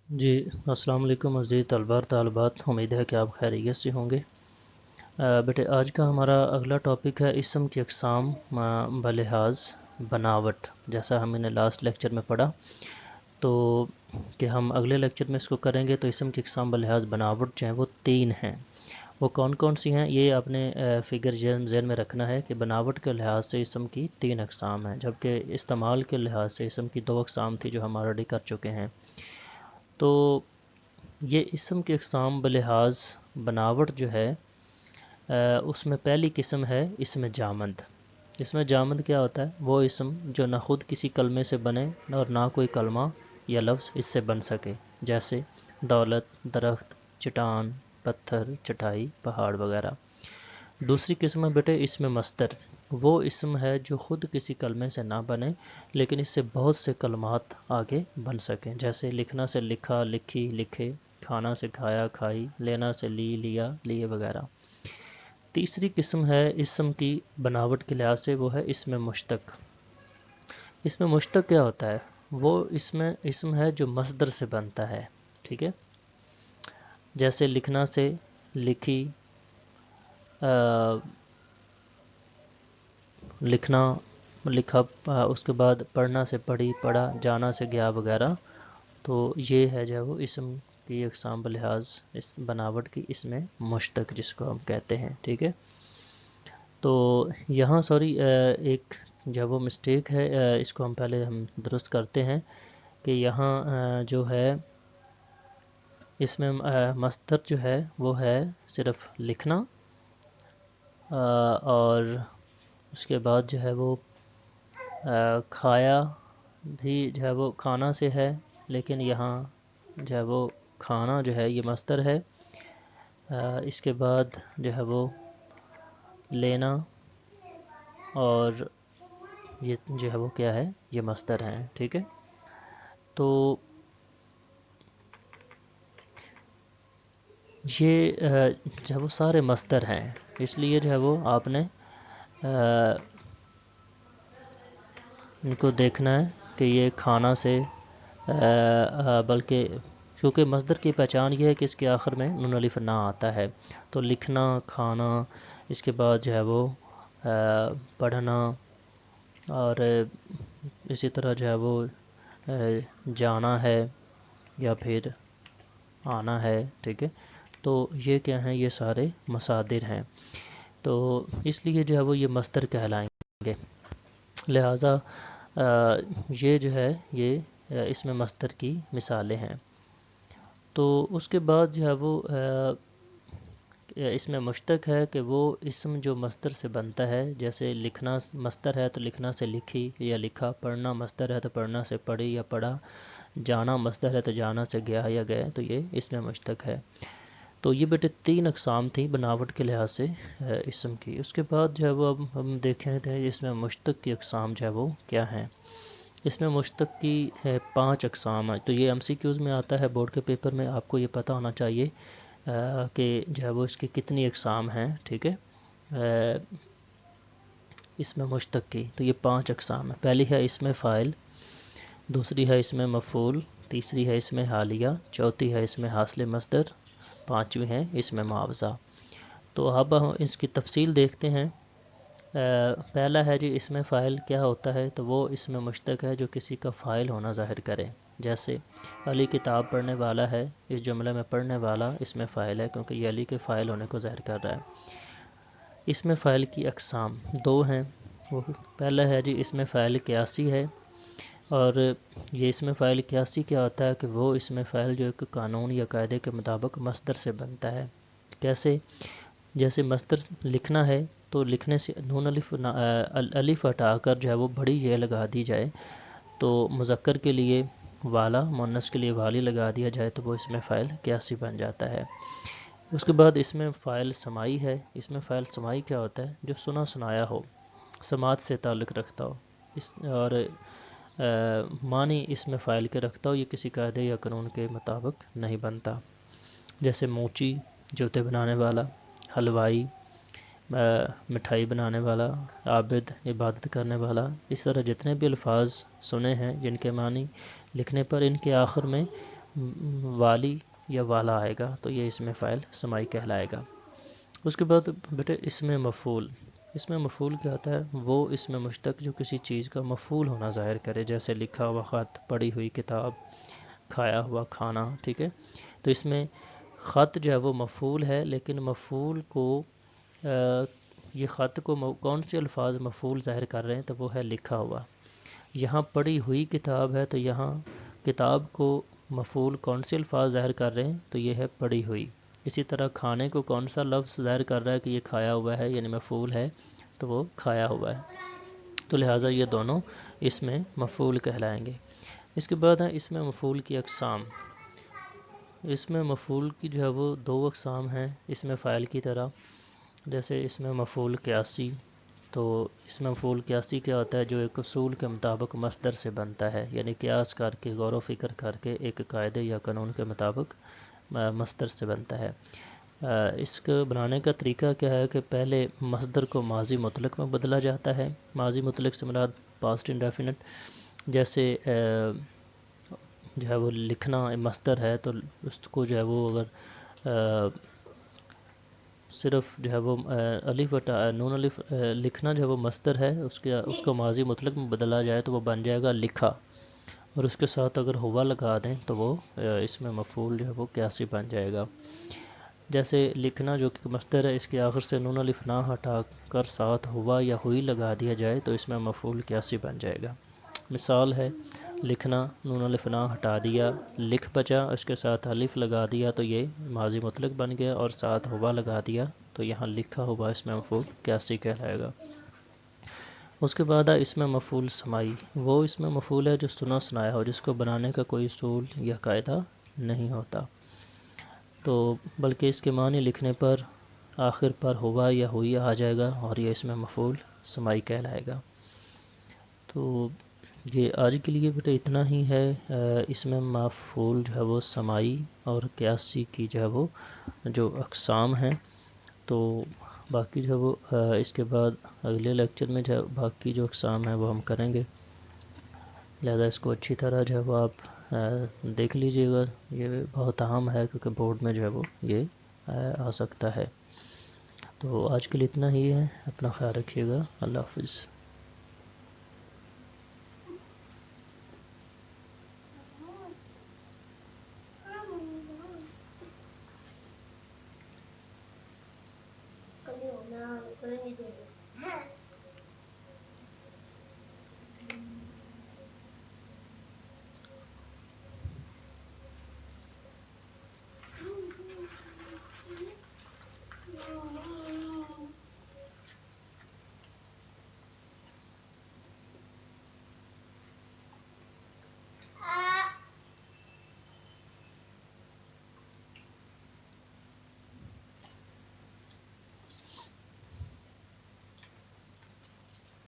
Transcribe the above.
جی السلام علیکم عزیز طلباء اور طالبات، امید ہے کہ آپ خیریت سے ہوں گے۔ بیٹے آج کا ہمارا اگلا ٹاپک ہے اسم کی اقسام بلحاظ بناوٹ، جیسا ہم نے لاسٹ لیکچر میں پڑھا تو کہ ہم اگلے لیکچر میں اس کو کریں گے۔ تو اسم کی اقسام بلحاظ بناوٹ جو ہیں وہ 3 ہیں۔ وہ کون کون سی ہیں یہ آپ نے فگر ذہن میں رکھنا ہے کہ بناوٹ کے لحاظ سے اسم کی 3 اقسام ہیں، جبکہ استعمال کے لحاظ سے اسم کی 2 اقسام تھی جو ہم آلریڈی کر چکے ہیں۔ تو یہ اسم کی اقسام بلحاظ بناوٹ جو ہے اس میں پہلی قسم ہے اسم جامد۔ اسم جامد کیا ہوتا ہے؟ وہ اسم جو نہ خود کسی کلمے سے بنے اور نہ کوئی کلمہ یا لفظ اس سے بن سکے، جیسے دولت، درخت، چٹان، پتھر، چٹائی، پہاڑ وغیرہ۔ دوسری قسم ہے بیٹے اسم مصدر۔ وہ اسم ہے جو خود کسی کلمے سے نہ بنے لیکن اس سے بہت سے کلمات آگے بن سکیں، جیسے لکھنا سے لکھا، لکھی، لکھے، کھانا سے کھایا، کھائی، لینا سے لی، لیا، لیے وغیرہ۔ تیسری قسم ہے اسم کی بناوٹ کے لحاظ سے، وہ ہے اسم مشتق۔ اسم مشتق کیا ہوتا ہے؟ وہ اسم ہے جو مصدر سے بنتا ہے، ٹھیک ہے؟ جیسے لکھنا سے لکھی، لکھنا، لکھا، اس کے بعد پڑھنا سے پڑھی، پڑھا، جانا سے گیا وغیرہ۔ تو یہ ہے جو وہ اسم کی اقسام بلحاظ اس بناوٹ کی اسم مشتق جس کو ہم کہتے ہیں، ٹھیک ہے؟ تو یہاں سوری ایک جو وہ مسٹیک ہے، اس کو ہم درست کرتے ہیں کہ یہاں جو ہے اس میں مصدر جو ہے وہ ہے صرف لکھنا، اور اس کے بعد جو ہے وہ کھایا بھی جو ہے وہ کھانا سے ہے، لیکن یہاں جو ہے وہ کھانا جو ہے یہ مصدر ہے۔ اس کے بعد جو ہے وہ لینا اور یہ جو ہے وہ کیا ہے؟ یہ مصدر ہیں، ٹھیک ہے؟ تو یہ جو ہے وہ سارے مصدر ہیں، اس لیے جو ہے وہ آپ نے ان کو دیکھنا ہے کہ یہ کھانا سے بلکہ کیونکہ مصدر کی پہچان یہ ہے کہ اس کے آخر میں نون الف نہ آتا ہے۔ تو لکھنا، کھانا، اس کے بعد جو ہے وہ پڑھنا، اور اسی طرح جو ہے وہ جانا ہے یا پھر آنا ہے، ٹھیک ہے؟ تو یہ کیا ہیں؟ یہ سارے مصادر ہیں، تو اس لیے جو ہے وہ یہ مصدر کہلائیں گے۔ لہٰذا یہ جو ہے یہ اس میں مصدر کی مثالیں ہیں۔ تو اس کے بعد جو ہے وہ اس میں مشتق ہے کہ وہ اسم جو مصدر سے بنتا ہے، جیسے لکھنا مصدر ہے تو لکھنا سے لکھی یا لکھا، پڑھنا مصدر ہے تو پڑھنا سے پڑھی یا پڑھا، جانا مصدر ہے تو جانا سے گیا یا گئے، تو یہ اس میں مشتق ہے۔ تو یہ بیٹے 3 اقسام تھیں بناوٹ کے لحاظ سے اسم کی۔ اس کے بعد جو ہے وہ اب ہم دیکھیں تھے اس میں مشتق کی اقسام جو ہے وہ کیا ہیں۔ اس میں مشتق کی 5 اقسام ہیں۔ تو یہ ایم سی کیوز میں آتا ہے، بورڈ کے پیپر میں آپ کو یہ پتہ ہونا چاہیے کہ جو ہے وہ اس کی کتنی اقسام ہیں، ٹھیک ہے؟ اس میں مشتق کی تو یہ 5 اقسام ہیں۔ پہلی ہے اسم فاعل، دوسری ہے اسم مفعول، تیسری ہے اسم حالیہ، چوتھی ہے اسم حاصل مصدر، 5ویں ہے اسم معاوضہ۔ تو اب ہم اس کی تفصیل دیکھتے ہیں۔ پہلا ہے جی اسم فاعل کیا ہوتا ہے؟ تو وہ اسم مشتق ہے جو کسی کا فاعل ہونا ظاہر کرے، جیسے علی کتاب پڑھنے والا ہے، اس جملے میں پڑھنے والا اسم فاعل ہے کیونکہ یہ علی کے فاعل ہونے کو ظاہر کر رہا ہے۔ اسم فاعل کی اقسام 2 ہیں۔ وہ پہلا ہے جی اسم فاعل قیاسی ہے، اور یہ اسم فاعل قیاسی کیا ہوتا ہے کہ وہ اسم فاعل جو ایک قانون یا قاعدے کے مطابق مصدر سے بنتا ہے۔ کیسے؟ جیسے مصدر لکھنا ہے تو لکھنے سے نون الف ہٹا کر جو ہے وہ بڑی یہ لگا دی جائے، تو مذکر کے لیے والا، مؤنث کے لیے والی لگا دیا جائے تو وہ اسم فاعل قیاسی بن جاتا ہے۔ اس کے بعد اسم فاعل سماعی ہے۔ اسم فاعل سماعی کیا ہوتا ہے؟ جو سنا سنایا ہو، سماعت سے تعلق رکھتا ہو، اور معنی اسم فاعل کے رکھتا ہو، یہ کسی قاعدے یا قانون کے مطابق نہیں بنتا، جیسے موچی جوتے بنانے والا، حلوائی مٹھائی بنانے والا، عابد عبادت کرنے والا۔ اس طرح جتنے بھی الفاظ سنے ہیں جن کے معنی لکھنے پر ان کے آخر میں والی یا والا آئے گا تو یہ اسم فاعل سمائی کہلائے گا۔ اس کے بعد بیٹے اسم مفعول، اسم مفعول کیا ہوتا ہے؟ وہ اسم مشتق جو کسی چیز کا مفعول ہونا ظاہر کرے، جیسے لکھا ہوا خط، پڑھی ہوئی کتاب، کھایا ہوا کھانا، ٹھیک ہے۔ تو اس میں خط جو ہے وہ مفعول ہے، لیکن مفعول کو یہ خط کو کون سے الفاظ مفعول ظاہر کر رہے ہیں؟ تو وہ ہے لکھا ہوا۔ یہاں پڑھی ہوئی کتاب ہے تو یہاں کتاب کو مفعول کون سے الفاظ ظاہر کر رہے ہیں؟ تو یہ ہے پڑھی ہوئی۔ اسی طرح کھانے کو کون سا لفظ ظاہر کر رہا ہے کہ یہ کھایا ہوا ہے، یعنی مفعول ہے، تو وہ کھایا ہوا ہے۔ تو لہٰذا یہ دونوں اس میں مفعول کہلائیں گے۔ اس کے بعد ہے اس میں مفعول کی اقسام۔ اس میں مفعول کی جو ہے وہ دو اقسام ہیں اس میں فاعل کی طرح، جیسے اس میں مفعول قیاسی۔ تو اس میں مفعول قیاسی کیا ہوتا ہے؟ جو ایک اصول کے مطابق مصدر سے بنتا ہے، یعنی قیاس کر کے، غور و فکر کر کے ایک قاعدے یا قانون کے مطابق مصدر سے بنتا ہے۔ اس کو بنانے کا طریقہ کیا ہے کہ پہلے مصدر کو ماضی مطلق میں بدلا جاتا ہے۔ ماضی مطلق سے مراد پاسٹ انڈیفینٹ، جیسے جو ہے وہ لکھنا مصدر ہے تو اس کو جو ہے وہ اگر صرف جو ہے وہ الف نون الف لکھنا جو ہے وہ مصدر ہے، اس کو ماضی مطلق میں بدلا جائے تو وہ بن جائے گا لکھا، اور اس کے ساتھ اگر ہوا لگا دیں تو وہ اس میں مفعول جو ہے وہ قیاسی بن جائے گا۔ جیسے لکھنا جو کہ مصدر ہے، اس کے آخر سے نون الف نہ ہٹا کر ساتھ ہوا یا ہوئی لگا دیا جائے تو اس میں مفعول قیاسی بن جائے گا۔ مثال ہے لکھنا، نون الف نہ ہٹا دیا، لکھ بچا، اس کے ساتھ الف لگا دیا تو یہ ماضی مطلق بن گیا، اور ساتھ ہوا لگا دیا تو یہاں لکھا ہوا اس میں مفعول قیاسی کہلائے گا۔ اس کے بعد ہے اس میں مفعول سمائی۔ وہ اس میں مفعول ہے جو سنا سنایا ہو، جس کو بنانے کا کوئی اصول یا قاعدہ نہیں ہوتا، تو بلکہ اس کے معنی لکھنے پر آخر پر ہوا یا ہوئی آ جائے گا اور یہ اس میں مفعول سمائی کہلائے گا۔ تو یہ آج کے لیے بیٹا اتنا ہی ہے۔ اس میں مفعول جو ہے وہ سمائی اور قیاسی کی جو ہے وہ جو اقسام ہیں، تو باقی جو ہے وہ اس کے بعد اگلے لیکچر میں جو ہے باقی جو اقسام ہیں وہ ہم کریں گے، لہذا اس کو اچھی طرح جو ہے وہ آپ دیکھ لیجئے گا۔ یہ بہت اہم ہے کیونکہ بورڈ میں جو ہے وہ یہ آ سکتا ہے۔ تو آج کے لیے اتنا ہی ہے، اپنا خیال رکھیے گا، اللہ حافظ۔ کل ہی ہونا